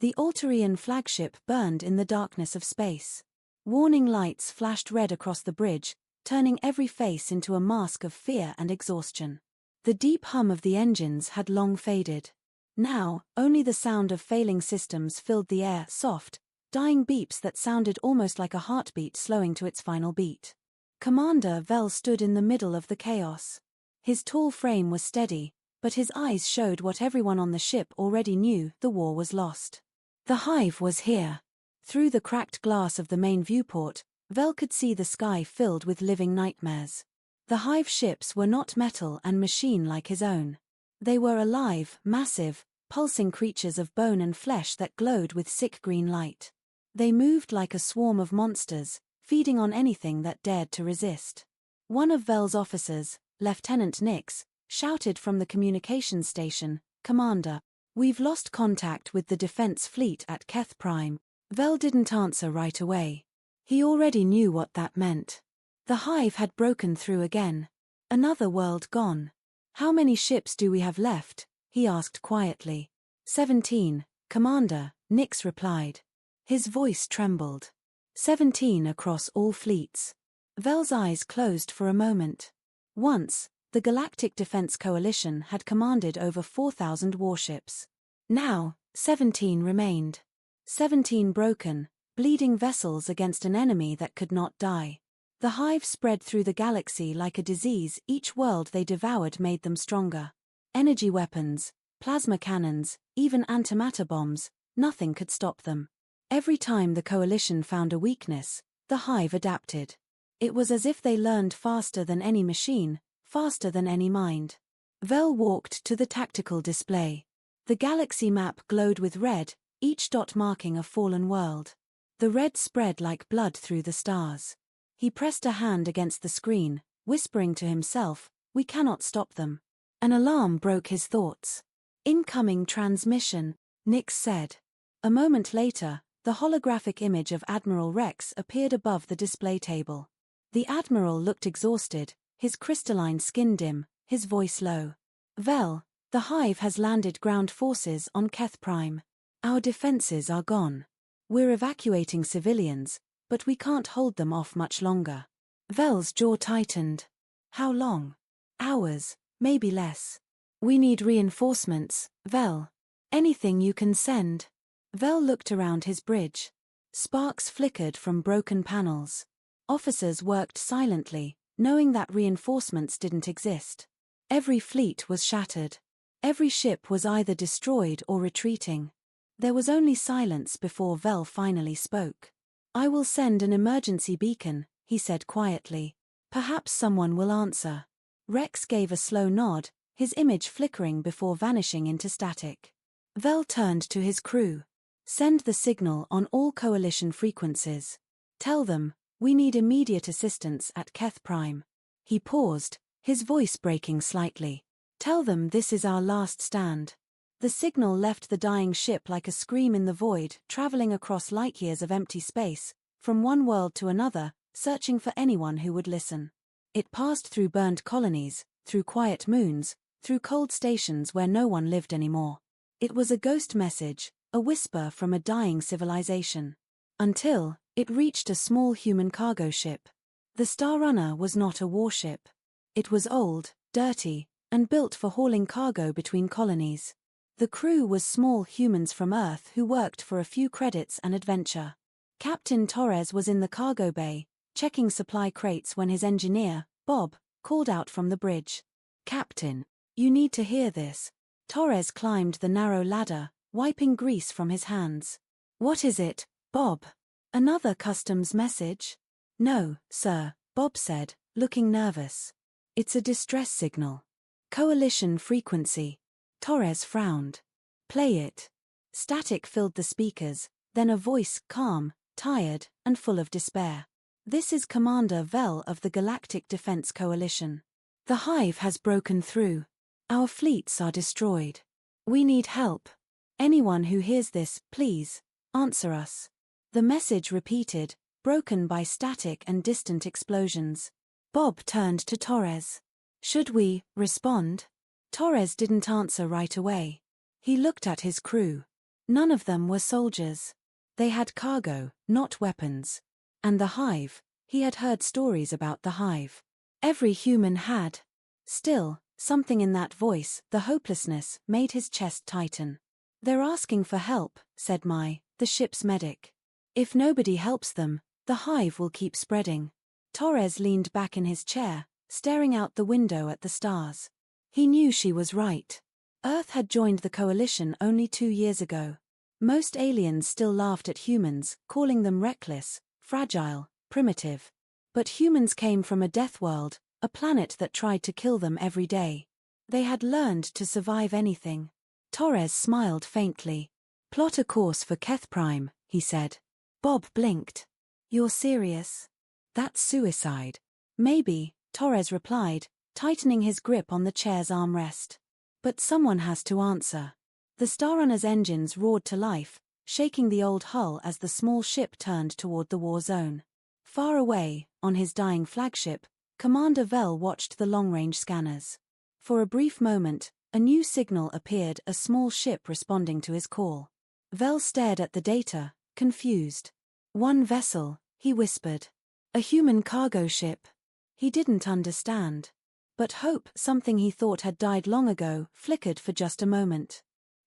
The Altarian flagship burned in the darkness of space. Warning lights flashed red across the bridge, turning every face into a mask of fear and exhaustion. The deep hum of the engines had long faded. Now, only the sound of failing systems filled the air, soft, dying beeps that sounded almost like a heartbeat slowing to its final beat. Commander Vel stood in the middle of the chaos. His tall frame was steady, but his eyes showed what everyone on the ship already knew: the war was lost. The hive was here. Through the cracked glass of the main viewport, Vel could see the sky filled with living nightmares. The hive ships were not metal and machine like his own. They were alive, massive, pulsing creatures of bone and flesh that glowed with sick green light. They moved like a swarm of monsters, feeding on anything that dared to resist. One of Vel's officers, Lieutenant Nix, shouted from the communications station, "Commander, we've lost contact with the defense fleet at Keth Prime." Vel didn't answer right away. He already knew what that meant. The hive had broken through again. Another world gone. "How many ships do we have left?" he asked quietly. 17, Commander," Nix replied. His voice trembled. 17 across all fleets. Vel's eyes closed for a moment. Once, the Galactic Defense Coalition had commanded over 4,000 warships. Now, 17 remained. 17 broken, bleeding vessels against an enemy that could not die. The hive spread through the galaxy like a disease. Each world they devoured made them stronger. Energy weapons, plasma cannons, even antimatter bombs, nothing could stop them. Every time the coalition found a weakness, the hive adapted. It was as if they learned faster than any machine, faster than any mind. Vel walked to the tactical display. The galaxy map glowed with red, each dot marking a fallen world. The red spread like blood through the stars. He pressed a hand against the screen, whispering to himself, "We cannot stop them." An alarm broke his thoughts. "Incoming transmission," Nix said. A moment later, the holographic image of Admiral Rex appeared above the display table. The Admiral looked exhausted, his crystalline skin dim, his voice low. "Vel, the hive has landed ground forces on Keth Prime. Our defenses are gone. We're evacuating civilians, but we can't hold them off much longer." Vel's jaw tightened. "How long?" "Hours, maybe less." "We need reinforcements, Vel. Anything you can send." Vel looked around his bridge. Sparks flickered from broken panels. Officers worked silently, knowing that reinforcements didn't exist. Every fleet was shattered. Every ship was either destroyed or retreating. There was only silence before Vel finally spoke. "I will send an emergency beacon," he said quietly. "Perhaps someone will answer." Rex gave a slow nod, his image flickering before vanishing into static. Vel turned to his crew. "Send the signal on all coalition frequencies. Tell them, we need immediate assistance at Keth Prime." He paused, his voice breaking slightly. "Tell them this is our last stand." The signal left the dying ship like a scream in the void, traveling across light years of empty space, from one world to another, searching for anyone who would listen. It passed through burned colonies, through quiet moons, through cold stations where no one lived anymore. It was a ghost message, a whisper from a dying civilization. Until it reached a small human cargo ship. The Star Runner was not a warship. It was old, dirty, and built for hauling cargo between colonies. The crew was small humans from Earth who worked for a few credits and adventure. Captain Torres was in the cargo bay, checking supply crates when his engineer, Bob, called out from the bridge. "Captain, you need to hear this." Torres climbed the narrow ladder, wiping grease from his hands. "What is it, Bob? Another customs message?" "No, sir," Bob said, looking nervous. "It's a distress signal. Coalition frequency." Torres frowned. "Play it." Static filled the speakers, then a voice, calm, tired, and full of despair. "This is Commander Vel of the Galactic Defense Coalition. The hive has broken through. Our fleets are destroyed. We need help. Anyone who hears this, please, answer us." The message repeated, broken by static and distant explosions. Bob turned to Torres. "Should we respond?" Torres didn't answer right away. He looked at his crew. None of them were soldiers. They had cargo, not weapons. And the hive, he had heard stories about the hive. Every human had. Still, something in that voice, the hopelessness, made his chest tighten. They're asking for help, said the ship's medic. If nobody helps them, the hive will keep spreading. Torres leaned back in his chair, staring out the window at the stars. He knew she was right. Earth had joined the coalition only 2 years ago. Most aliens still laughed at humans, calling them reckless, fragile, primitive. But humans came from a death world, a planet that tried to kill them every day. They had learned to survive anything. Torres smiled faintly. Plot a course for Keth Prime, he said. Bob blinked. You're serious? That's suicide. Maybe, Torres replied, tightening his grip on the chair's armrest. But someone has to answer. The Starrunner's engines roared to life, shaking the old hull as the small ship turned toward the war zone. Far away, on his dying flagship, Commander Vel watched the long-range scanners. For a brief moment, a new signal appeared, a small ship responding to his call. Vel stared at the data, confused. One vessel, he whispered. A human cargo ship. He didn't understand. But hope, something he thought had died long ago, flickered for just a moment.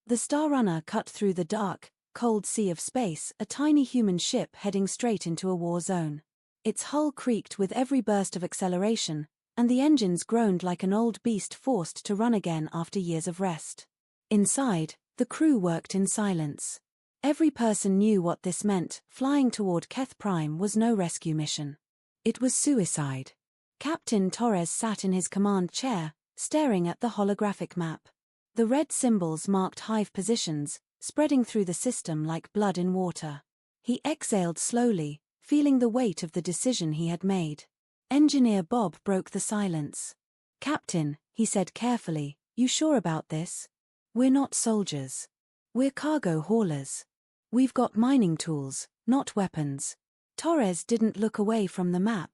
The Starrunner cut through the dark, cold sea of space, a tiny human ship heading straight into a war zone. Its hull creaked with every burst of acceleration, and the engines groaned like an old beast forced to run again after years of rest. Inside, the crew worked in silence. Every person knew what this meant. Flying toward Keth Prime was no rescue mission. It was suicide. Captain Torres sat in his command chair, staring at the holographic map. The red symbols marked hive positions, spreading through the system like blood in water. He exhaled slowly, feeling the weight of the decision he had made. Engineer Bob broke the silence. Captain, he said carefully, you sure about this? We're not soldiers. We're cargo haulers. We've got mining tools, not weapons. Torres didn't look away from the map.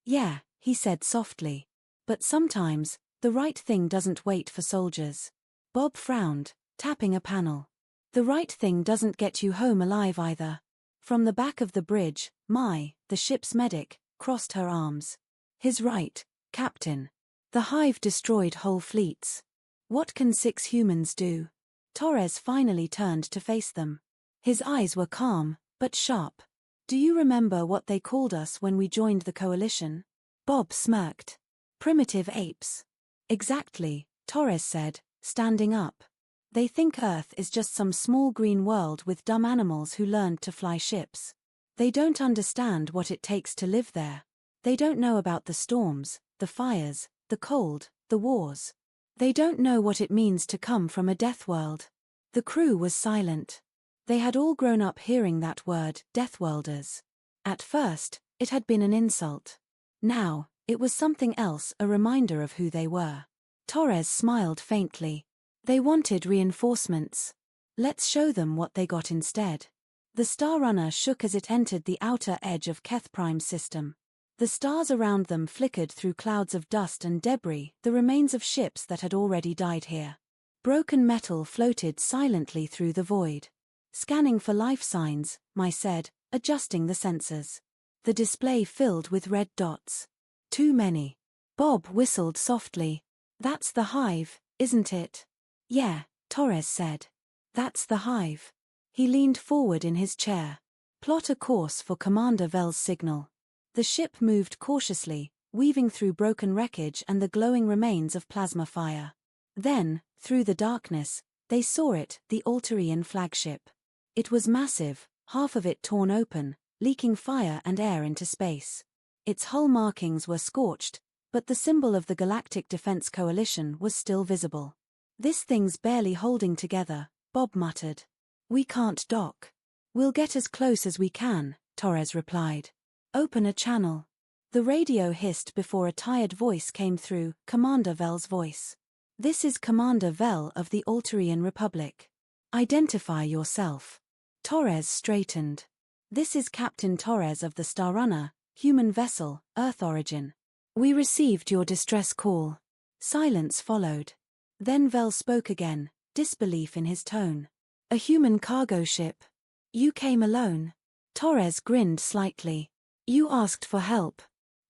Yeah, he said softly. But sometimes, the right thing doesn't wait for soldiers. Bob frowned, tapping a panel. The right thing doesn't get you home alive either. From the back of the bridge, the ship's medic, crossed her arms. His right, Captain. The hive destroyed whole fleets. What can 6 humans do? Torres finally turned to face them. His eyes were calm, but sharp. Do you remember what they called us when we joined the coalition? Bob smirked. Primitive apes. Exactly, Torres said, standing up. They think Earth is just some small green world with dumb animals who learned to fly ships. They don't understand what it takes to live there. They don't know about the storms, the fires, the cold, the wars. They don't know what it means to come from a death world. The crew was silent. They had all grown up hearing that word, Deathworlders. At first, it had been an insult. Now, it was something else, a reminder of who they were. Torres smiled faintly. They wanted reinforcements. Let's show them what they got instead. The Starrunner shook as it entered the outer edge of Keth Prime's system. The stars around them flickered through clouds of dust and debris, the remains of ships that had already died here. Broken metal floated silently through the void. Scanning for life signs, said, adjusting the sensors. The display filled with red dots. Too many. Bob whistled softly. That's the hive, isn't it? Yeah, Torres said. That's the hive. He leaned forward in his chair. Plot a course for Commander Vel's signal. The ship moved cautiously, weaving through broken wreckage and the glowing remains of plasma fire. Then, through the darkness, they saw it, the Alterian flagship. It was massive, half of it torn open, leaking fire and air into space. Its hull markings were scorched, but the symbol of the Galactic Defense Coalition was still visible. This thing's barely holding together, Bob muttered. We can't dock. We'll get as close as we can, Torres replied. Open a channel. The radio hissed before a tired voice came through, Commander Vel's voice. This is Commander Vel of the Alterian Republic. Identify yourself. Torres straightened. This is Captain Torres of the Starrunner, human vessel, Earth origin. We received your distress call. Silence followed. Then Vel spoke again, disbelief in his tone. A human cargo ship. You came alone. Torres grinned slightly. You asked for help.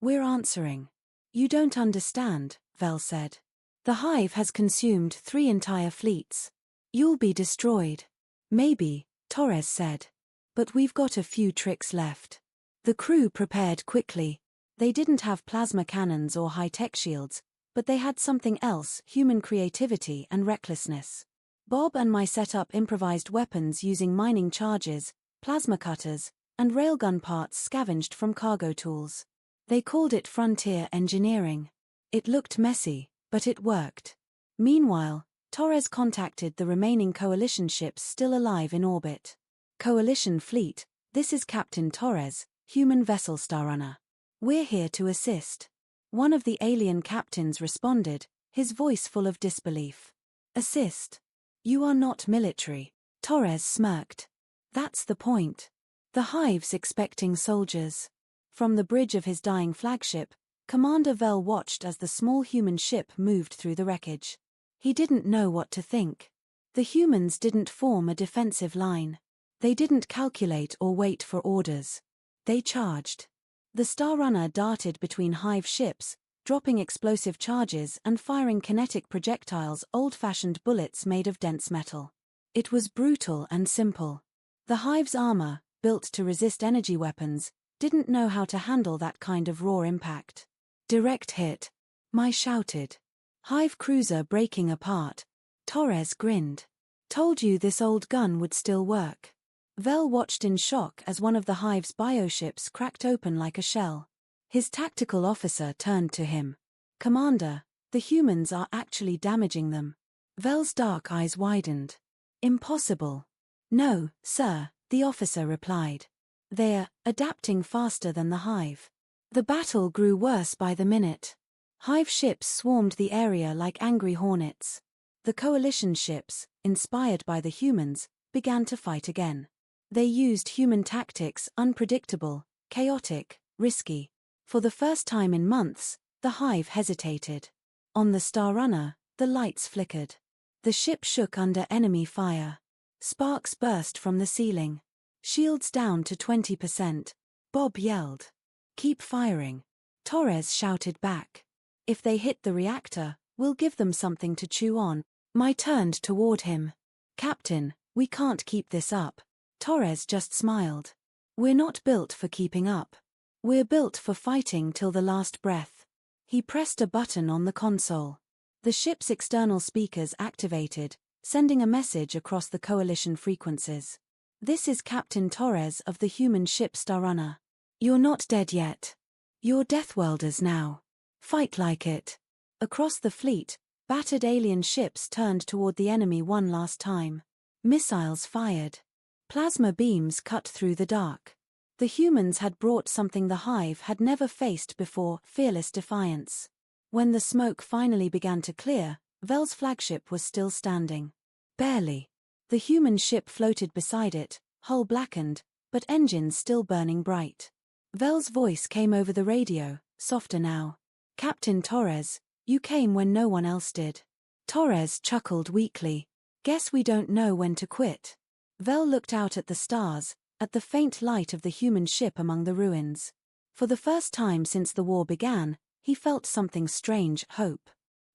We're answering. You don't understand, Vel said. The Hive has consumed 3 entire fleets. You'll be destroyed. Maybe, Torres said. But we've got a few tricks left. The crew prepared quickly. They didn't have plasma cannons or high-tech shields, but they had something else: human creativity and recklessness. Bob and I set up improvised weapons using mining charges, plasma cutters, and railgun parts scavenged from cargo tools. They called it frontier engineering. It looked messy, but it worked. Meanwhile, Torres contacted the remaining Coalition ships still alive in orbit. Coalition fleet, this is Captain Torres, human vessel Starrunner. We're here to assist. One of the alien captains responded, his voice full of disbelief. Assist? You are not military. Torres smirked. That's the point. The Hive's expecting soldiers. From the bridge of his dying flagship, Commander Vel watched as the small human ship moved through the wreckage. He didn't know what to think. The humans didn't form a defensive line. They didn't calculate or wait for orders. They charged. The Starrunner darted between Hive ships, dropping explosive charges and firing kinetic projectiles, old-fashioned bullets made of dense metal. It was brutal and simple. The Hive's armor, built to resist energy weapons, didn't know how to handle that kind of raw impact. Direct hit. I shouted. Hive cruiser breaking apart. Torres grinned. Told you this old gun would still work. Vel watched in shock as one of the Hive's bioships cracked open like a shell. His tactical officer turned to him. Commander, the humans are actually damaging them. Vel's dark eyes widened. Impossible. No, sir, the officer replied. They're adapting faster than the Hive. The battle grew worse by the minute. Hive ships swarmed the area like angry hornets. The Coalition ships, inspired by the humans, began to fight again. They used human tactics, unpredictable, chaotic, risky. For the first time in months, the Hive hesitated. On the Starrunner, the lights flickered. The ship shook under enemy fire. Sparks burst from the ceiling. Shields down to 20%. Bob yelled. Keep firing. Torres shouted back. If they hit the reactor, we'll give them something to chew on. I turned toward him. Captain, we can't keep this up. Torres just smiled. We're not built for keeping up. We're built for fighting till the last breath. He pressed a button on the console. The ship's external speakers activated, sending a message across the Coalition frequencies. This is Captain Torres of the human ship Starrunner. You're not dead yet. You're Deathworlders now. Fight like it. Across the fleet, battered alien ships turned toward the enemy one last time. Missiles fired. Plasma beams cut through the dark. The humans had brought something the Hive had never faced before: fearless defiance. When the smoke finally began to clear, Vel's flagship was still standing. Barely. The human ship floated beside it, hull blackened, but engines still burning bright. Vel's voice came over the radio, softer now. Captain Torres, you came when no one else did. Torres chuckled weakly. Guess we don't know when to quit. Vel looked out at the stars, at the faint light of the human ship among the ruins. For the first time since the war began, he felt something strange: hope.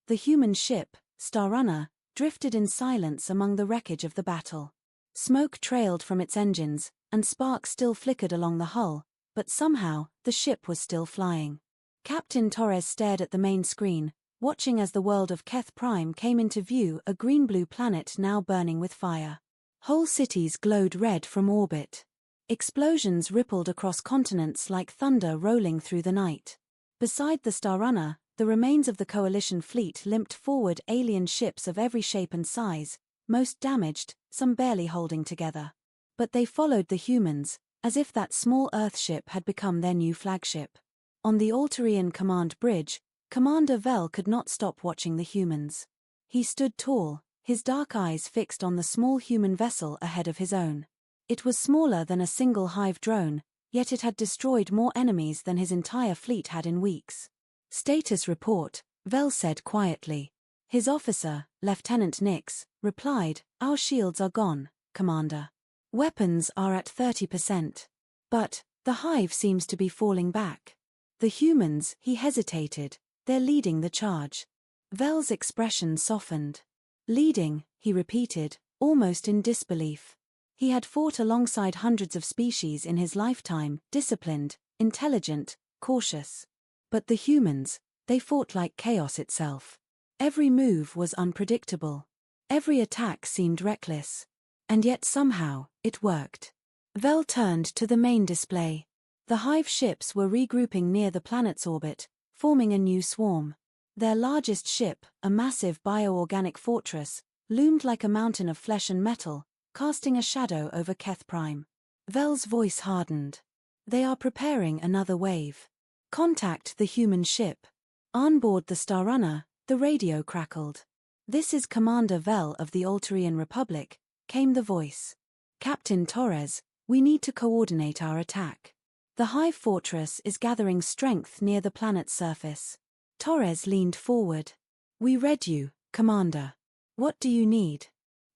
The human ship, Starrunner, drifted in silence among the wreckage of the battle. Smoke trailed from its engines, and sparks still flickered along the hull, but somehow, the ship was still flying. Captain Torres stared at the main screen, watching as the world of Keth Prime came into view, a green-blue planet now burning with fire. Whole cities glowed red from orbit. Explosions rippled across continents like thunder rolling through the night. Beside the Starrunner, the remains of the Coalition fleet limped forward, alien ships of every shape and size, most damaged, some barely holding together. But they followed the humans, as if that small Earthship had become their new flagship. On the Alterian command bridge, Commander Vel could not stop watching the humans. He stood tall, his dark eyes fixed on the small human vessel ahead of his own. It was smaller than a single Hive drone, yet it had destroyed more enemies than his entire fleet had in weeks. Status report, Vel said quietly. His officer, Lieutenant Nix, replied, our shields are gone, Commander. Weapons are at 30%. But the hive seems to be falling back. The humans, he hesitated, they're leading the charge. Vel's expression softened. Leading, he repeated, almost in disbelief. He had fought alongside hundreds of species in his lifetime, disciplined, intelligent, cautious. But the humans, they fought like chaos itself. Every move was unpredictable. Every attack seemed reckless. And yet somehow, it worked. Vel turned to the main display. The hive ships were regrouping near the planet's orbit, forming a new swarm. Their largest ship, a massive bioorganic fortress, loomed like a mountain of flesh and metal, casting a shadow over Keth Prime. Vel's voice hardened. They are preparing another wave. Contact the human ship. On board the Star Runner, the radio crackled. This is Commander Vel of the Altarian Republic, came the voice. Captain Torres, we need to coordinate our attack. The hive fortress is gathering strength near the planet's surface. Torres leaned forward. We read you, Commander. What do you need?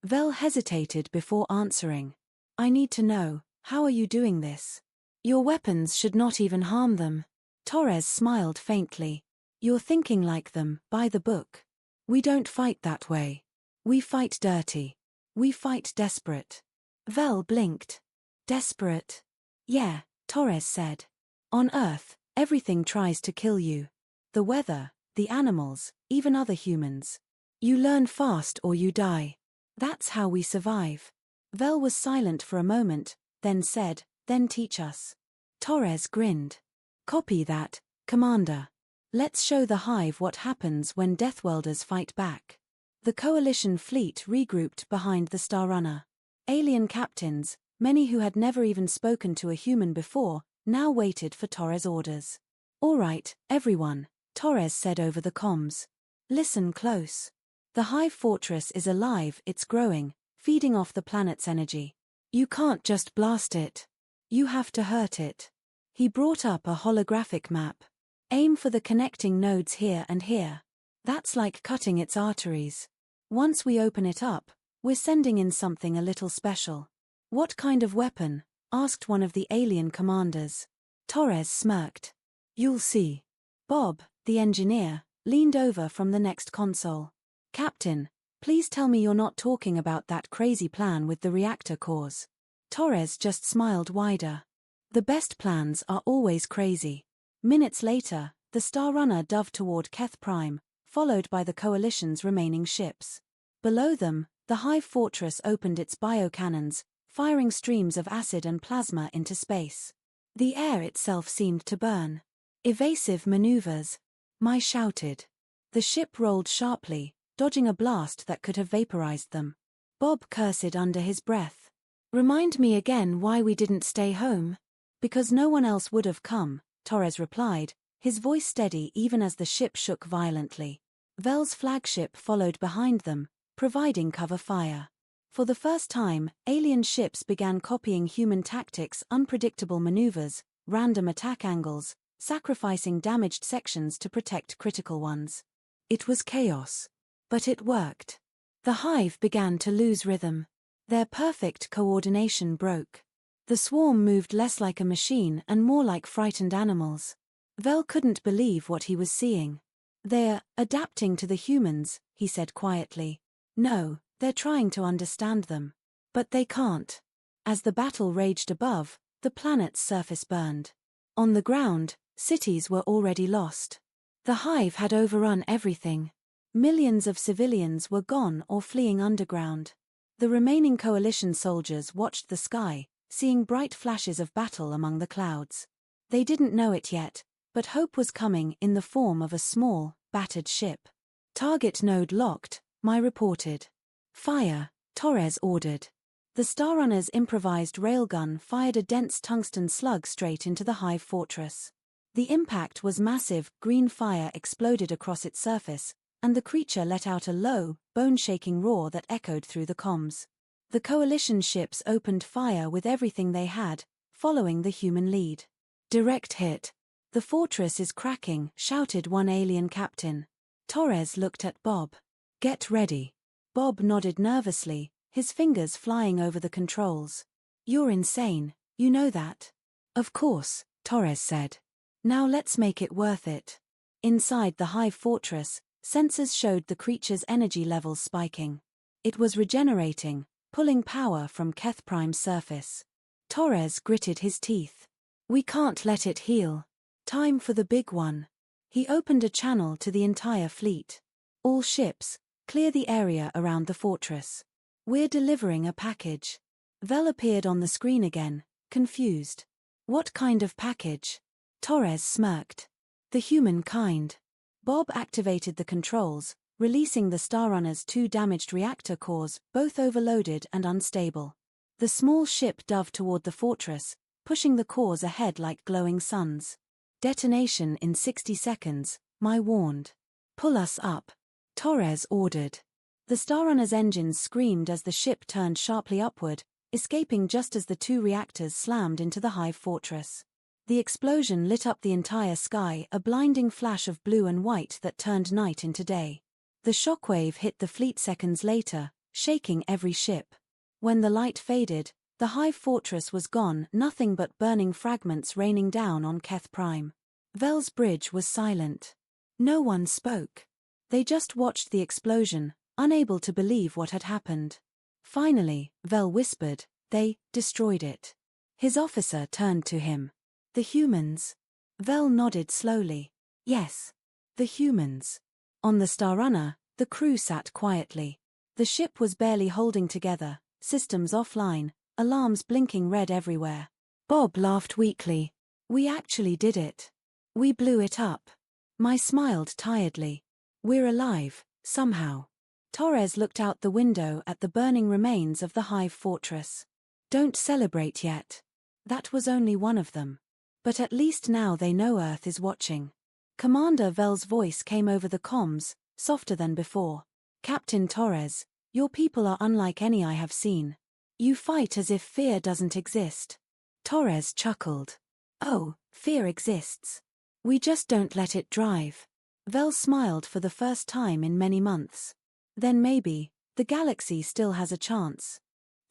Vel hesitated before answering. I need to know, how are you doing this? Your weapons should not even harm them. Torres smiled faintly. You're thinking like them, by the book. We don't fight that way. We fight dirty. We fight desperate. Vel blinked. Desperate? Yeah, Torres said. On Earth, everything tries to kill you. The weather, the animals, even other humans. You learn fast or you die. That's how we survive. Vel was silent for a moment, then said, then teach us. Torres grinned. Copy that, Commander. Let's show the hive what happens when Deathworlders fight back. The Coalition fleet regrouped behind the Star Runner. Alien captains, many who had never even spoken to a human before, now waited for Torres' orders. All right, everyone, Torres said over the comms. Listen close. The hive fortress is alive, it's growing, feeding off the planet's energy. You can't just blast it. You have to hurt it. He brought up a holographic map. Aim for the connecting nodes here and here. That's like cutting its arteries. Once we open it up, we're sending in something a little special. What kind of weapon? Asked one of the alien commanders. Torres smirked. You'll see. Bob, the engineer, leaned over from the next console. Captain, please tell me you're not talking about that crazy plan with the reactor cores. Torres just smiled wider. The best plans are always crazy. Minutes later, the Star Runner dove toward Keth Prime, followed by the Coalition's remaining ships. Below them, the hive fortress opened its biocannons, firing streams of acid and plasma into space. The air itself seemed to burn. Evasive maneuvers. Mai shouted. The ship rolled sharply, dodging a blast that could have vaporized them. Bob cursed under his breath. Remind me again why we didn't stay home? Because no one else would have come, Torres replied, his voice steady even as the ship shook violently. Vel's flagship followed behind them, providing cover fire. For the first time, alien ships began copying human tactics, unpredictable maneuvers, random attack angles, sacrificing damaged sections to protect critical ones. It was chaos. But it worked. The hive began to lose rhythm. Their perfect coordination broke. The swarm moved less like a machine and more like frightened animals. Vel couldn't believe what he was seeing. They're adapting to the humans, he said quietly. No, they're trying to understand them. But they can't. As the battle raged above, the planet's surface burned. On the ground, cities were already lost. The hive had overrun everything. Millions of civilians were gone or fleeing underground. The remaining Coalition soldiers watched the sky, seeing bright flashes of battle among the clouds. They didn't know it yet, but hope was coming in the form of a small, battered ship. Target node locked, Mai reported. Fire, Torres ordered. The Star Runner's improvised railgun fired a dense tungsten slug straight into the hive fortress. The impact was massive, green fire exploded across its surface, and the creature let out a low, bone-shaking roar that echoed through the comms. The Coalition ships opened fire with everything they had, following the human lead. Direct hit. The fortress is cracking, shouted one alien captain. Torres looked at Bob. Get ready. Bob nodded nervously, his fingers flying over the controls. "You're insane, you know that?" "Of course," Torres said. "Now let's make it worth it." Inside the Hive fortress, sensors showed the creature's energy levels spiking. It was regenerating, pulling power from Keth Prime's surface. Torres gritted his teeth. "We can't let it heal. Time for the big one." He opened a channel to the entire fleet. "All ships, clear the area around the fortress. We're delivering a package." Vel appeared on the screen again, confused. "What kind of package?" Torres smirked. "The human kind." Bob activated the controls, releasing the Starrunner's 2 damaged reactor cores, both overloaded and unstable. The small ship dove toward the fortress, pushing the cores ahead like glowing suns. "Detonation in 60 seconds, my warned. Pull us up," Torres ordered. The Starrunner's engines screamed as the ship turned sharply upward, escaping just as the 2 reactors slammed into the Hive fortress. The explosion lit up the entire sky, a blinding flash of blue and white that turned night into day. The shockwave hit the fleet seconds later, shaking every ship. When the light faded, the Hive fortress was gone, nothing but burning fragments raining down on Keth Prime. Vel's bridge was silent. No one spoke. They just watched the explosion, unable to believe what had happened. Finally, Vel whispered, "They destroyed it." His officer turned to him. "The humans?" Vel nodded slowly. "Yes. The humans." On the Starrunner, the crew sat quietly. The ship was barely holding together, systems offline, alarms blinking red everywhere. Bob laughed weakly. "We actually did it. We blew it up." Mai smiled tiredly. "We're alive, somehow." Torres looked out the window at the burning remains of the Hive fortress. "Don't celebrate yet. That was only one of them. But at least now they know Earth is watching." Commander Vel's voice came over the comms, softer than before. "Captain Torres, your people are unlike any I have seen. You fight as if fear doesn't exist." Torres chuckled. "Oh, fear exists. We just don't let it drive." Vel smiled for the first time in many months. "Then maybe, the galaxy still has a chance."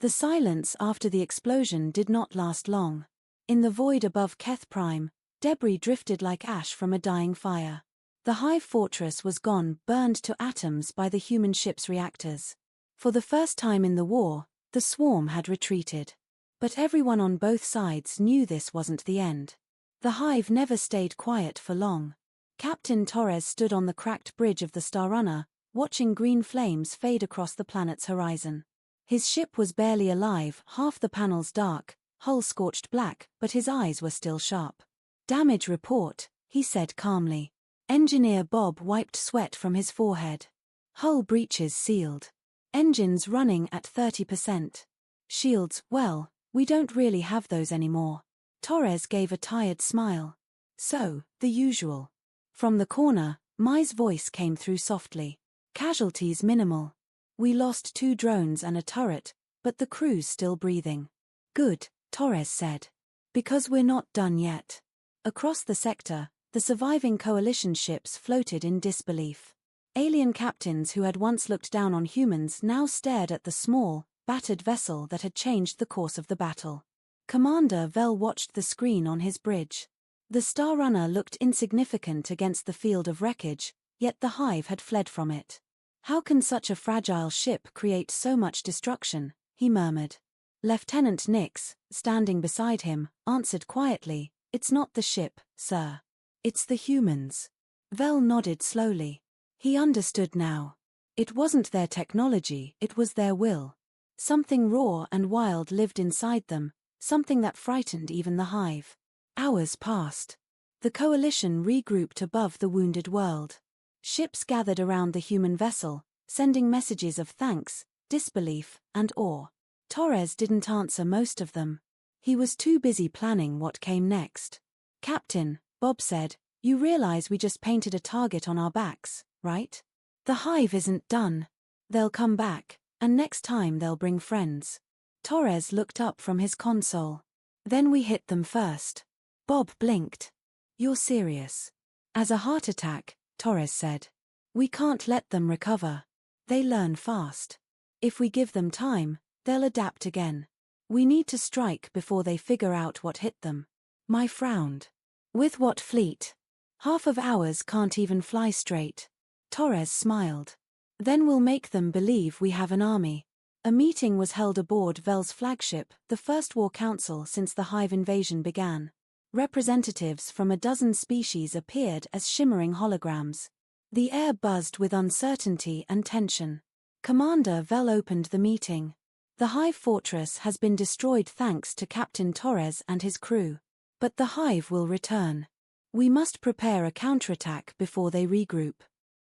The silence after the explosion did not last long. In the void above Keth Prime, debris drifted like ash from a dying fire. The Hive fortress was gone, burned to atoms by the human ship's reactors. For the first time in the war, the swarm had retreated. But everyone on both sides knew this wasn't the end. The Hive never stayed quiet for long. Captain Torres stood on the cracked bridge of the Starrunner, watching green flames fade across the planet's horizon. His ship was barely alive, half the panels dark, hull scorched black, but his eyes were still sharp. "Damage report," he said calmly. Engineer Bob wiped sweat from his forehead. "Hull breaches sealed. Engines running at 30%. Shields, well, we don't really have those anymore." Torres gave a tired smile. "So, the usual." From the corner, Mai's voice came through softly. "Casualties minimal. We lost 2 drones and a turret, but the crew's still breathing." "Good," Torres said. "Because we're not done yet." Across the sector, the surviving coalition ships floated in disbelief. Alien captains who had once looked down on humans now stared at the small, battered vessel that had changed the course of the battle. Commander Vel watched the screen on his bridge. The Starrunner looked insignificant against the field of wreckage, yet the Hive had fled from it. "How can such a fragile ship create so much destruction?" he murmured. Lieutenant Nix, standing beside him, answered quietly, "It's not the ship, sir. It's the humans." Vel nodded slowly. He understood now. It wasn't their technology, it was their will. Something raw and wild lived inside them, something that frightened even the Hive. Hours passed. The coalition regrouped above the wounded world. Ships gathered around the human vessel, sending messages of thanks, disbelief, and awe. Torres didn't answer most of them. He was too busy planning what came next. "Captain," Bob said, "you realize we just painted a target on our backs, right? The Hive isn't done. They'll come back, and next time they'll bring friends." Torres looked up from his console. "Then we hit them first." Bob blinked. "You're serious?" "As a heart attack," Torres said. "We can't let them recover. They learn fast. If we give them time, they'll adapt again. We need to strike before they figure out what hit them. Mai frowned. With what fleet? Half of ours can't even fly straight. Torres smiled. Then we'll make them believe we have an army. A meeting was held aboard Vel's flagship, the first war council since the Hive invasion began. Representatives from a dozen species appeared as shimmering holograms. The air buzzed with uncertainty and tension. Commander Vel opened the meeting. The Hive fortress has been destroyed thanks to Captain Torres and his crew. But the Hive will return. We must prepare a counterattack before they regroup.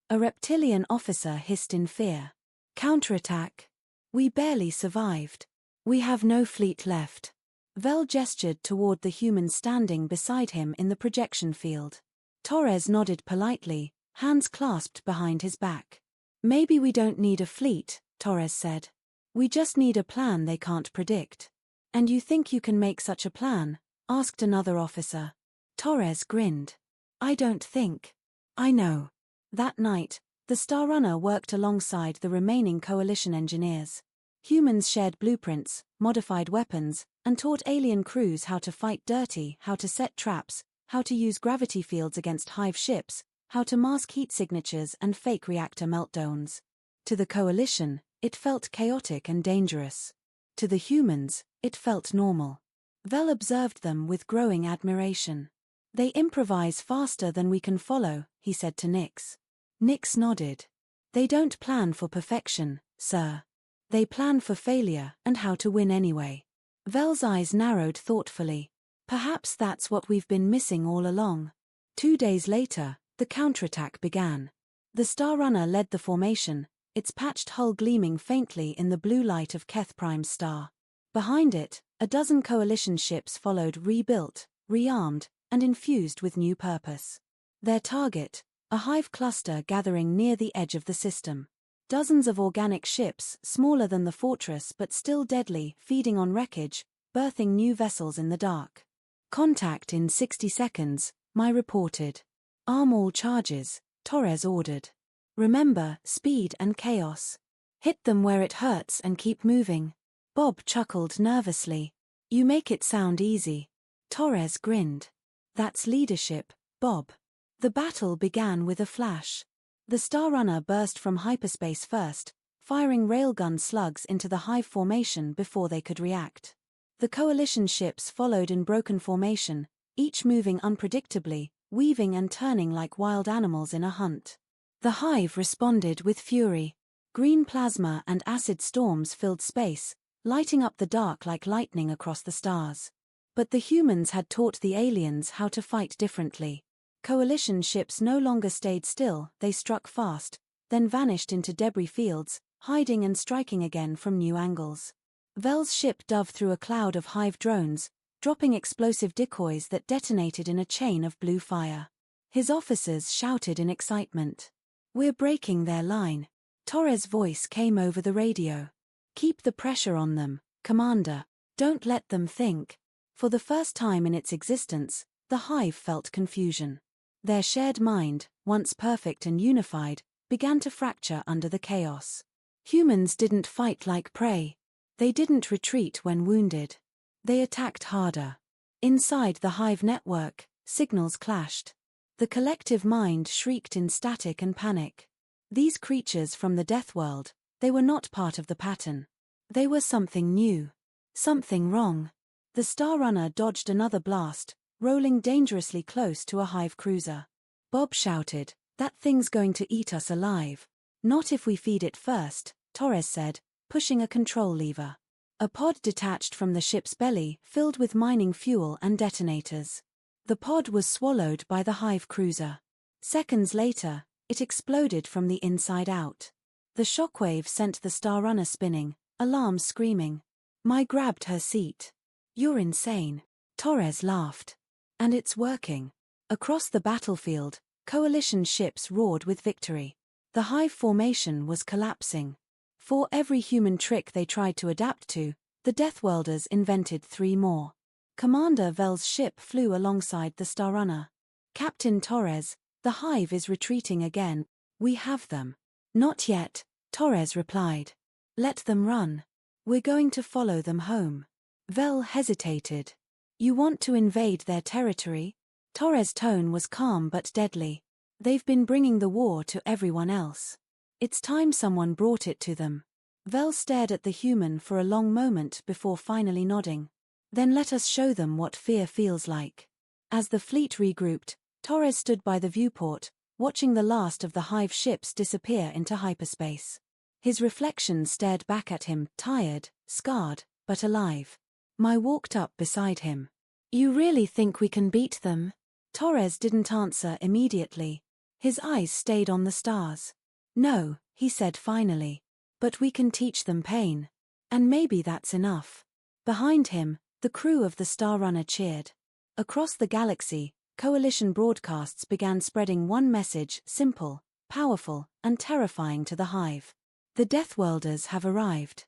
A reptilian officer hissed in fear. Counterattack? We barely survived. We have no fleet left. Vel gestured toward the humans standing beside him in the projection field. Torres nodded politely, hands clasped behind his back. Maybe we don't need a fleet, Torres said. We just need a plan they can't predict. And you think you can make such a plan? Asked another officer. Torres grinned. I don't think. I know. That night, the Star Runner worked alongside the remaining coalition engineers. Humans shared blueprints, modified weapons, and taught alien crews how to fight dirty, how to set traps, how to use gravity fields against Hive ships, how to mask heat signatures and fake reactor meltdowns. To the coalition, it felt chaotic and dangerous. To the humans, it felt normal. Vel observed them with growing admiration. They improvise faster than we can follow, he said to Nix. Nix nodded. They don't plan for perfection, sir. They plan for failure and how to win anyway. Vel's eyes narrowed thoughtfully. Perhaps that's what we've been missing all along. 2 days later, the counterattack began. The Star Runner led the formation, its patched hull gleaming faintly in the blue light of Keth Prime's star. Behind it, a dozen coalition ships followed, rebuilt, rearmed, and infused with new purpose. Their target, a Hive cluster gathering near the edge of the system. Dozens of organic ships, smaller than the fortress but still deadly, feeding on wreckage, birthing new vessels in the dark. Contact in 60 seconds, Mai reported. Arm all charges, Torres ordered. Remember, speed and chaos. Hit them where it hurts and keep moving. Bob chuckled nervously. You make it sound easy. Torres grinned. That's leadership, Bob. The battle began with a flash. The Star Runner burst from hyperspace first, firing railgun slugs into the Hive formation before they could react. The coalition ships followed in broken formation, each moving unpredictably, weaving and turning like wild animals in a hunt. The Hive responded with fury. Green plasma and acid storms filled space, lighting up the dark like lightning across the stars. But the humans had taught the aliens how to fight differently. Coalition ships no longer stayed still, they struck fast, then vanished into debris fields, hiding and striking again from new angles. Vel's ship dove through a cloud of Hive drones, dropping explosive decoys that detonated in a chain of blue fire. His officers shouted in excitement. We're breaking their line. Torres' voice came over the radio. Keep the pressure on them, Commander. Don't let them think. For the first time in its existence, the Hive felt confusion. Their shared mind, once perfect and unified, began to fracture under the chaos. Humans didn't fight like prey. They didn't retreat when wounded. They attacked harder. Inside the Hive network, signals clashed. The collective mind shrieked in static and panic. These creatures from the Deathworld, they were not part of the pattern. They were something new. Something wrong. The Star Runner dodged another blast, rolling dangerously close to a Hive cruiser. Bob shouted, "That thing's going to eat us alive." "Not if we feed it first," Torres said, pushing a control lever. A pod detached from the ship's belly, filled with mining fuel and detonators. The pod was swallowed by the Hive cruiser. Seconds later, it exploded from the inside out. The shockwave sent the Star Runner spinning, alarms screaming. Mai grabbed her seat. "You're insane." Torres laughed. "And it's working." Across the battlefield, coalition ships roared with victory. The Hive formation was collapsing. For every human trick they tried to adapt to, the Deathworlders invented 3 more. Commander Vel's ship flew alongside the Star Runner. "Captain Torres, the Hive is retreating again. We have them." "Not yet," Torres replied. Let them run. We're going to follow them home. Vel hesitated. You want to invade their territory? Torres' tone was calm but deadly. They've been bringing the war to everyone else. It's time someone brought it to them. Vel stared at the human for a long moment before finally nodding. Then let us show them what fear feels like. As the fleet regrouped, Torres stood by the viewport, watching the last of the Hive ships disappear into hyperspace. His reflection stared back at him, tired, scarred, but alive. Mai walked up beside him. You really think we can beat them? Torres didn't answer immediately. His eyes stayed on the stars. No, he said finally. But we can teach them pain. And maybe that's enough. Behind him, the crew of the Star Runner cheered. Across the galaxy, Coalition broadcasts began spreading one message, simple, powerful, and terrifying to the Hive. The Deathworlders have arrived.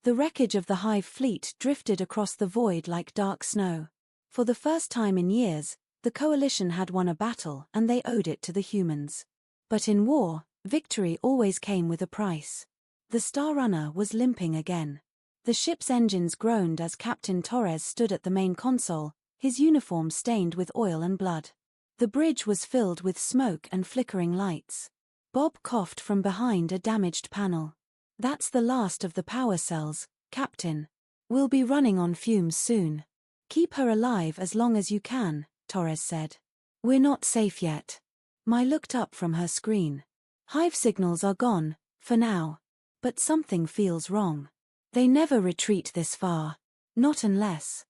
The wreckage of the Hive fleet drifted across the void like dark snow. For the first time in years, the Coalition had won a battle and they owed it to the humans. But in war, victory always came with a price. The Star Runner was limping again. The ship's engines groaned as Captain Torres stood at the main console, his uniform stained with oil and blood. The bridge was filled with smoke and flickering lights. Bob coughed from behind a damaged panel. That's the last of the power cells, Captain. We'll be running on fumes soon. Keep her alive as long as you can, Torres said. We're not safe yet. Mai looked up from her screen. Hive signals are gone, for now. But something feels wrong. They never retreat this far. Not unless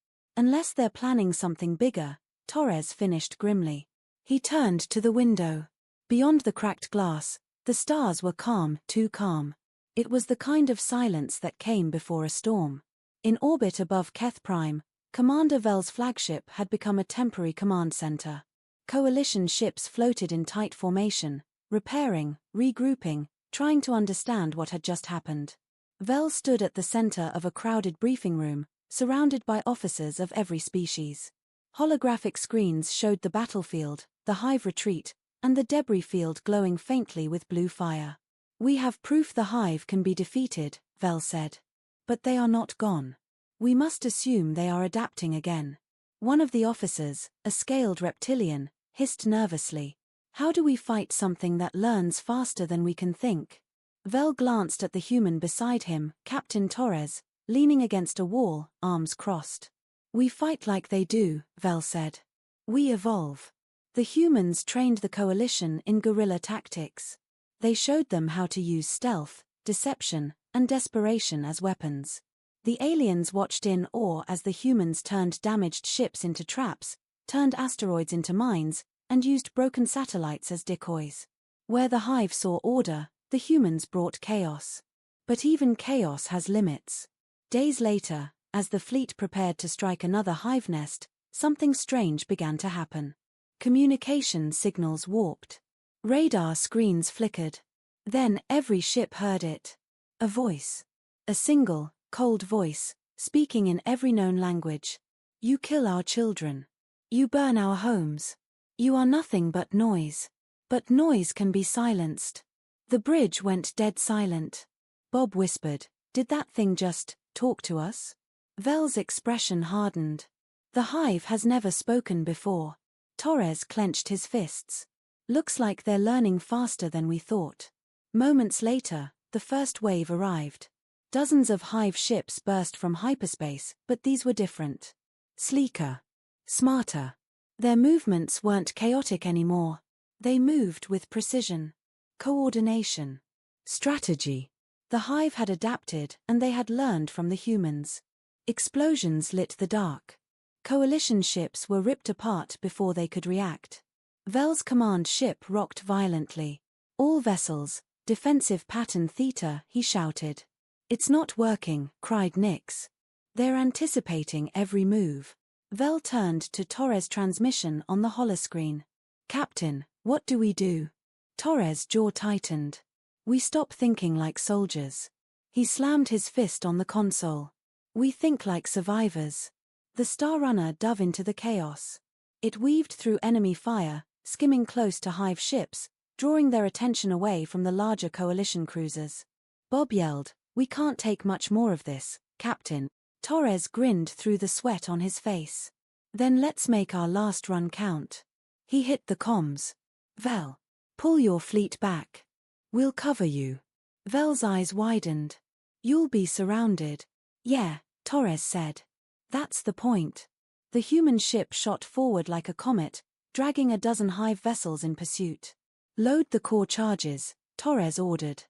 they're planning something bigger, Torres finished grimly. He turned to the window. Beyond the cracked glass, the stars were calm, too calm. It was the kind of silence that came before a storm. In orbit above Keth Prime, Commander Vel's flagship had become a temporary command center. Coalition ships floated in tight formation, repairing, regrouping, trying to understand what had just happened. Vel stood at the center of a crowded briefing room, surrounded by officers of every species. Holographic screens showed the battlefield, the Hive retreat, and the debris field glowing faintly with blue fire. We have proof the Hive can be defeated, Vel said. But they are not gone. We must assume they are adapting again. One of the officers, a scaled reptilian, hissed nervously. How do we fight something that learns faster than we can think? Vel glanced at the human beside him, Captain Torres, leaning against a wall, arms crossed. We fight like they do, Vel said. We evolve. The humans trained the Coalition in guerrilla tactics. They showed them how to use stealth, deception, and desperation as weapons. The aliens watched in awe as the humans turned damaged ships into traps, turned asteroids into mines, and used broken satellites as decoys. Where the Hive saw order, the humans brought chaos. But even chaos has limits. Days later, as the fleet prepared to strike another Hive nest, something strange began to happen. Communication signals warped. Radar screens flickered. Then every ship heard it. A voice. A single, cold voice, speaking in every known language. You kill our children. You burn our homes. You are nothing but noise. But noise can be silenced. The bridge went dead silent. Bob whispered, "Did that thing just talk to us?" Vel's expression hardened. The Hive has never spoken before. Torres clenched his fists. Looks like they're learning faster than we thought. Moments later, the first wave arrived. Dozens of Hive ships burst from hyperspace, but these were different. Sleeker. Smarter. Their movements weren't chaotic anymore. They moved with precision. Coordination. Strategy. The Hive had adapted, and they had learned from the humans. Explosions lit the dark. Coalition ships were ripped apart before they could react. Vel's command ship rocked violently. "All vessels, defensive pattern theta," he shouted. "It's not working," cried Nix. "They're anticipating every move." Vel turned to Torres' transmission on the holoscreen. "Captain, what do we do?" Torres' jaw tightened. "We stop thinking like soldiers." He slammed his fist on the console. "We think like survivors." The Star Runner dove into the chaos. It weaved through enemy fire, skimming close to Hive ships, drawing their attention away from the larger Coalition cruisers. Bob yelled, We can't take much more of this, Captain. Torres grinned through the sweat on his face. Then let's make our last run count. He hit the comms. Vel, pull your fleet back. We'll cover you. Vel's eyes widened. You'll be surrounded. Yeah, Torres said. That's the point. The human ship shot forward like a comet, dragging a dozen hive vessels in pursuit. Load the core charges, Torres ordered.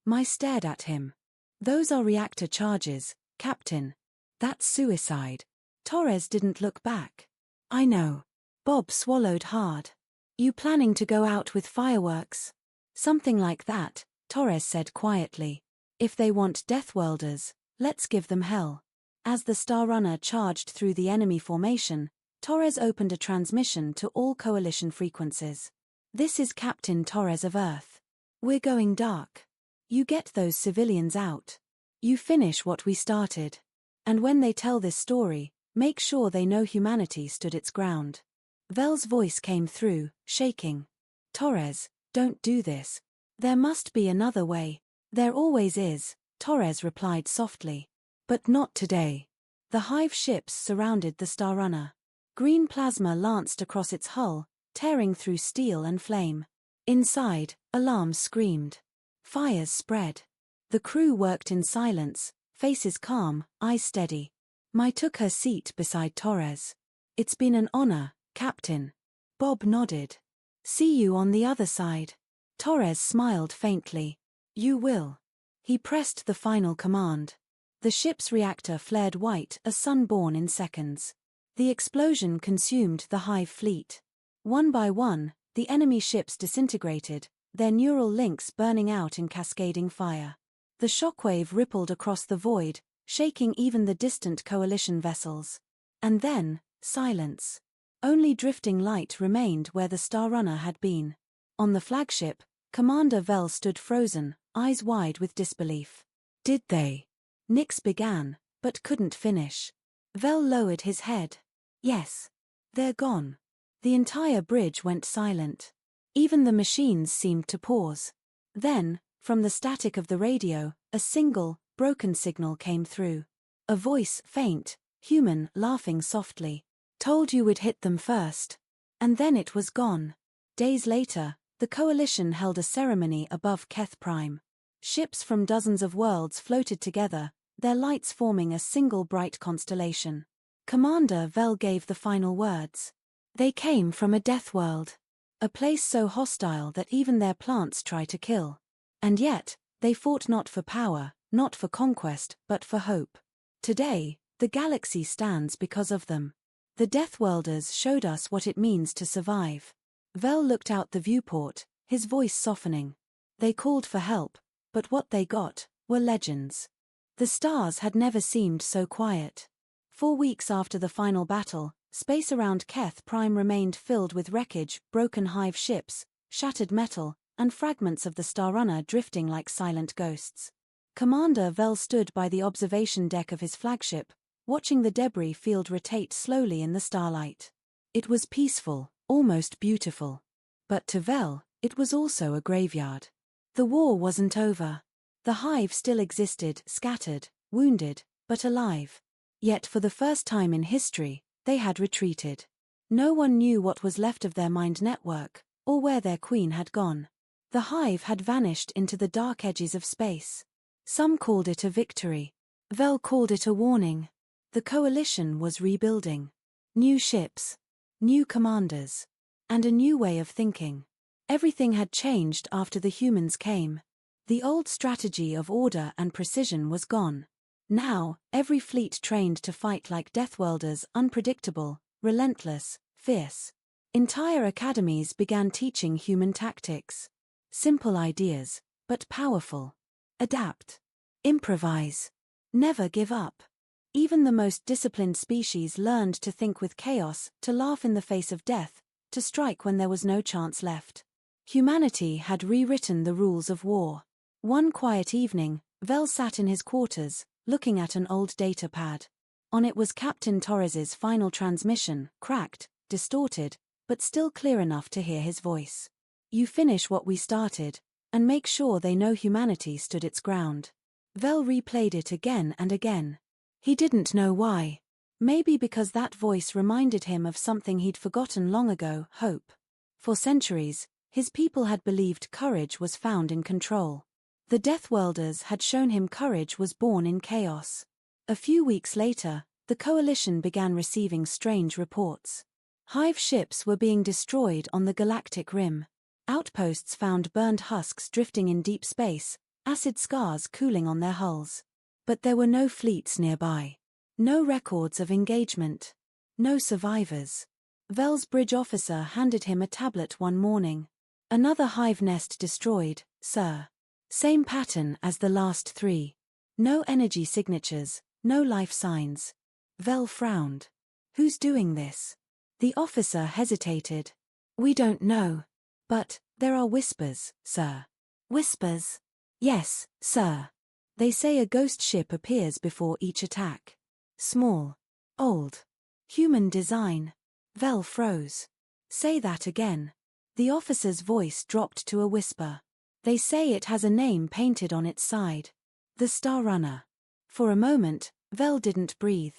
Mai stared at him. Those are reactor charges, Captain. That's suicide. Torres didn't look back. I know. Bob swallowed hard. You planning to go out with fireworks? Something like that, Torres said quietly. If they want Deathworlders, let's give them hell. As the Star Runner charged through the enemy formation, Torres opened a transmission to all Coalition frequencies. This is Captain Torres of Earth. We're going dark. You get those civilians out. You finish what we started. And when they tell this story, make sure they know humanity stood its ground. Vel's voice came through, shaking. Torres, don't do this. There must be another way. There always is, Torres replied softly. But not today. The hive ships surrounded the Star Runner. Green plasma lanced across its hull, tearing through steel and flame. Inside, alarms screamed. Fires spread. The crew worked in silence, faces calm, eyes steady. Mai took her seat beside Torres. It's been an honor, Captain. Bob nodded. See you on the other side. Torres smiled faintly. You will. He pressed the final command. The ship's reactor flared white as sun born in seconds. The explosion consumed the hive fleet. One by one, the enemy ships disintegrated, their neural links burning out in cascading fire. The shockwave rippled across the void, shaking even the distant Coalition vessels. And then, silence. Only drifting light remained where the Star Runner had been. On the flagship, Commander Vel stood frozen, eyes wide with disbelief. Did they? Nix began, but couldn't finish. Vel lowered his head. Yes. They're gone. The entire bridge went silent. Even the machines seemed to pause. Then, from the static of the radio, a single, broken signal came through. A voice, faint, human, laughing softly. Told you we'd hit them first. And then it was gone. Days later, the Coalition held a ceremony above Keth Prime. Ships from dozens of worlds floated together, their lights forming a single bright constellation. Commander Vel gave the final words. They came from a death world. A place so hostile that even their plants try to kill. And yet, they fought not for power, not for conquest, but for hope. Today, the galaxy stands because of them. The Deathworlders showed us what it means to survive. Vel looked out the viewport, his voice softening. They called for help, but what they got were legends. The stars had never seemed so quiet. 4 weeks after the final battle, space around Keth Prime remained filled with wreckage, broken hive ships, shattered metal, and fragments of the Star Runner drifting like silent ghosts. Commander Vel stood by the observation deck of his flagship, watching the debris field rotate slowly in the starlight. It was peaceful, almost beautiful. But to Vel, it was also a graveyard. The war wasn't over. The hive still existed, scattered, wounded, but alive. Yet for the first time in history, they had retreated. No one knew what was left of their mind network, or where their queen had gone. The hive had vanished into the dark edges of space. Some called it a victory. Vel called it a warning. The Coalition was rebuilding. New ships, new commanders, and a new way of thinking. Everything had changed after the humans came. The old strategy of order and precision was gone. Now, every fleet trained to fight like Deathworlders, unpredictable, relentless, fierce. Entire academies began teaching human tactics. Simple ideas, but powerful. Adapt. Improvise. Never give up. Even the most disciplined species learned to think with chaos, to laugh in the face of death, to strike when there was no chance left. Humanity had rewritten the rules of war. One quiet evening, Vel sat in his quarters, looking at an old data pad. On it was Captain Torres's final transmission, cracked, distorted, but still clear enough to hear his voice. You finish what we started, and make sure they know humanity stood its ground. Vel replayed it again and again. He didn't know why. Maybe because that voice reminded him of something he'd forgotten long ago, hope. For centuries, his people had believed courage was found in control. The Deathworlders had shown him courage was born in chaos. A few weeks later, the Coalition began receiving strange reports. Hive ships were being destroyed on the Galactic rim. Outposts found burned husks drifting in deep space, acid scars cooling on their hulls. But there were no fleets nearby. No records of engagement. No survivors. Vel's bridge officer handed him a tablet one morning. Another hive nest destroyed, sir. Same pattern as the last 3. No energy signatures, no life signs. Vel frowned. Who's doing this? The officer hesitated. We don't know. But, there are whispers, sir. Whispers? Yes, sir. They say a ghost ship appears before each attack. Small. Old. Human design. Vel froze. Say that again. The officer's voice dropped to a whisper. They say it has a name painted on its side. The Star Runner. For a moment, Vel didn't breathe.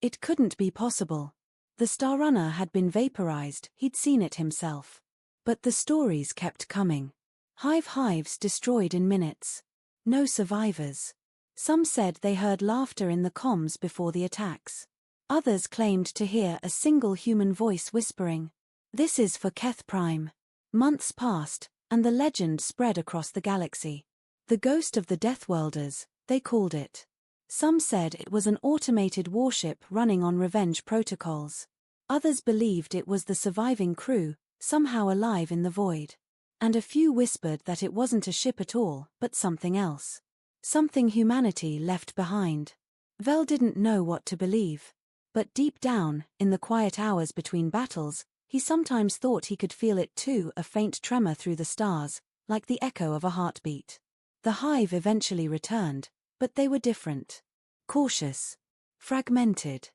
It couldn't be possible. The Star Runner had been vaporized, he'd seen it himself. But the stories kept coming. Hives destroyed in minutes. No survivors. Some said they heard laughter in the comms before the attacks. Others claimed to hear a single human voice whispering, "This is for Keth Prime." Months passed, and the legend spread across the galaxy. The ghost of the Deathworlders, they called it. Some said it was an automated warship running on revenge protocols. Others believed it was the surviving crew, somehow alive in the void. And a few whispered that it wasn't a ship at all, but something else. Something humanity left behind. Vel didn't know what to believe. But deep down, in the quiet hours between battles, he sometimes thought he could feel it too, a faint tremor through the stars, like the echo of a heartbeat. The hive eventually returned, but they were different. Cautious. Fragmented.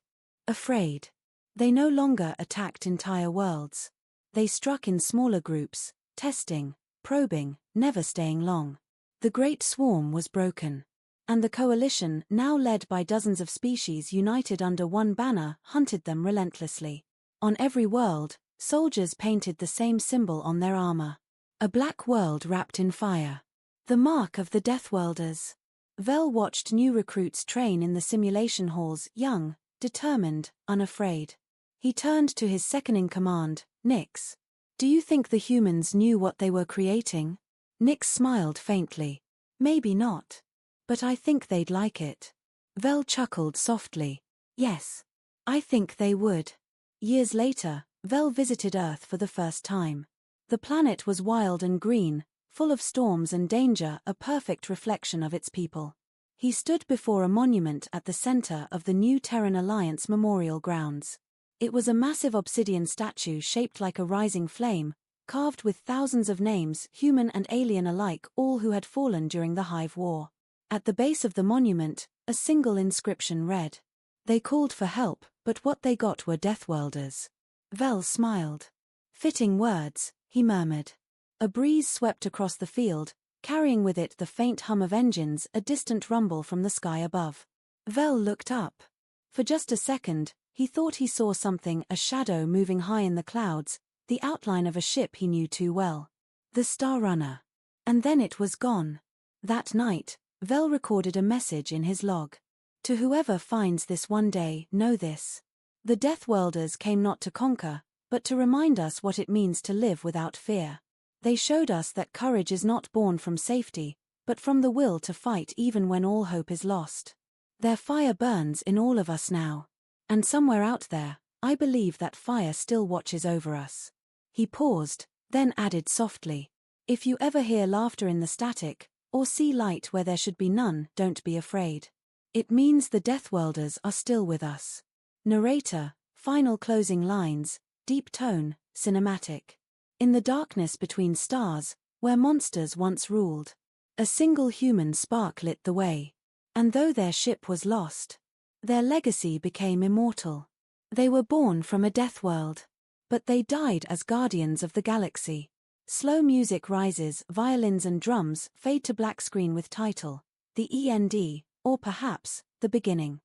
Afraid. They no longer attacked entire worlds. They struck in smaller groups, testing, probing, never staying long. The Great Swarm was broken. And the Coalition, now led by dozens of species united under one banner, hunted them relentlessly. On every world, soldiers painted the same symbol on their armor. A black world wrapped in fire. The mark of the Deathworlders. Vel watched new recruits train in the simulation halls, young, determined, unafraid. He turned to his second-in-command, Nix. Do you think the humans knew what they were creating? Nix smiled faintly. Maybe not. But I think they'd like it. Vel chuckled softly. Yes. I think they would. Years later, Vel visited Earth for the first time. The planet was wild and green, full of storms and danger, a perfect reflection of its people. He stood before a monument at the center of the new Terran Alliance Memorial Grounds. It was a massive obsidian statue shaped like a rising flame, carved with thousands of names, human and alien alike, all who had fallen during the Hive War. At the base of the monument, a single inscription read. They called for help, but what they got were Deathworlders. Vel smiled. Fitting words, he murmured. A breeze swept across the field, carrying with it the faint hum of engines, a distant rumble from the sky above. Vel looked up. For just a second, he thought he saw something, a shadow moving high in the clouds, the outline of a ship he knew too well. The Star Runner. And then it was gone. That night, Vel recorded a message in his log. To whoever finds this one day, know this. The Deathworlders came not to conquer, but to remind us what it means to live without fear. They showed us that courage is not born from safety, but from the will to fight even when all hope is lost. Their fire burns in all of us now. And somewhere out there, I believe that fire still watches over us. He paused, then added softly. If you ever hear laughter in the static, or see light where there should be none, don't be afraid. It means the Deathworlders are still with us. Narrator, final closing lines, deep tone, cinematic. In the darkness between stars, where monsters once ruled, a single human spark lit the way. And though their ship was lost, their legacy became immortal. They were born from a death world. But they died as guardians of the galaxy. Slow music rises, violins and drums fade to black screen with title. the end, or perhaps, the beginning.